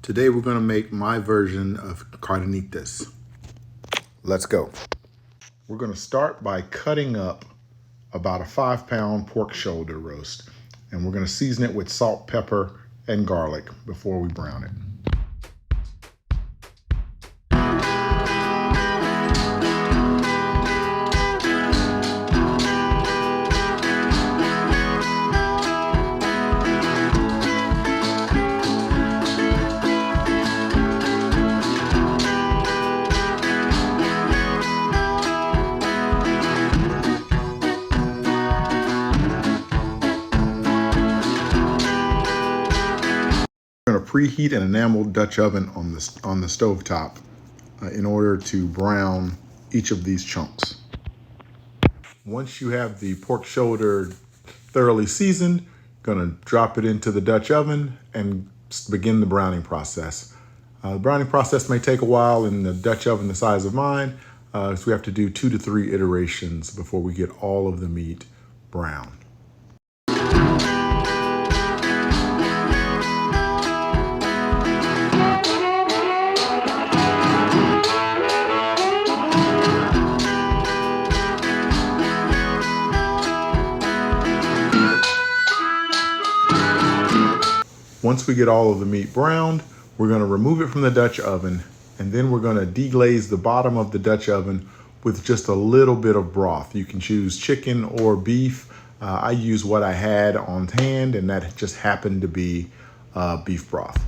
Today we're going to make my version of Carnitas. Let's go. We're going to start by cutting up about a 5-pound pork shoulder roast, and we're going to season it with salt, pepper, and garlic before we brown it. We're going to preheat an enameled Dutch oven on the stove top in order to brown each of these chunks. Once you have the pork shoulder thoroughly seasoned, you're going to drop it into the Dutch oven and begin the browning process. The browning process may take a while in the Dutch oven the size of mine, so we have to do 2 to 3 iterations before we get all of the meat brown. Once we get all of the meat browned, we're going to remove it from the Dutch oven, and then we're going to deglaze the bottom of the Dutch oven with just a little bit of broth. You can choose chicken or beef. I use what I had on hand, and that just happened to be beef broth.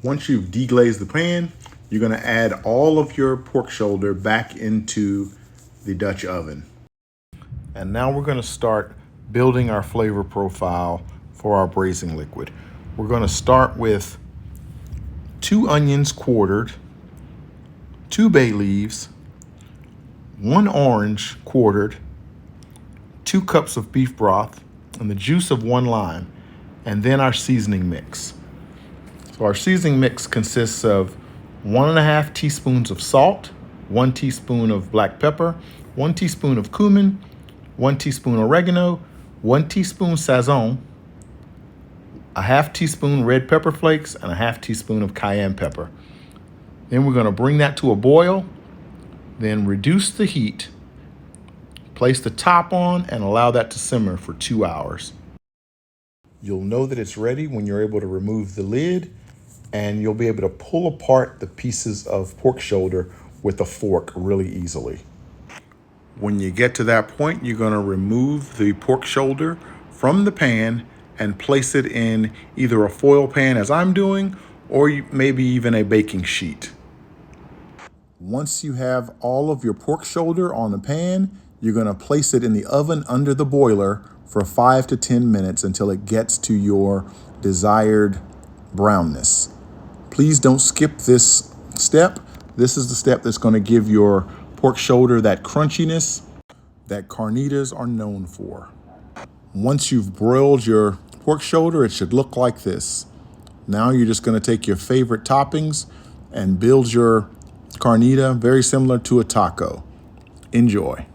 Once you've deglazed the pan, you're going to add all of your pork shoulder back into the Dutch oven. And now we're going to start building our flavor profile for our braising liquid. We're going to start with 2 onions quartered, 2 bay leaves, 1 orange quartered, 2 cups of beef broth, and the juice of 1 lime, and then our seasoning mix. So our seasoning mix consists of 1.5 teaspoons of salt, 1 teaspoon of black pepper, 1 teaspoon of cumin, 1 teaspoon oregano, 1 teaspoon sazon, a 1/2 teaspoon red pepper flakes, and a 1/2 teaspoon of cayenne pepper. Then we're going to bring that to a boil, then reduce the heat, place the top on, and allow that to simmer for 2 hours. You'll know that it's ready when you're able to remove the lid, and you'll be able to pull apart the pieces of pork shoulder with a fork really easily. When you get to that point, you're going to remove the pork shoulder from the pan and place it in either a foil pan, as I'm doing, or maybe even a baking sheet. Once you have all of your pork shoulder on the pan, you're going to place it in the oven under the boiler for 5 to 10 minutes until it gets to your desired brownness. Please don't skip this step. This is the step that's going to give your pork shoulder that crunchiness that carnitas are known for. Once you've broiled your pork shoulder, it should look like this. Now you're just going to take your favorite toppings and build your carnita very similar to a taco. Enjoy.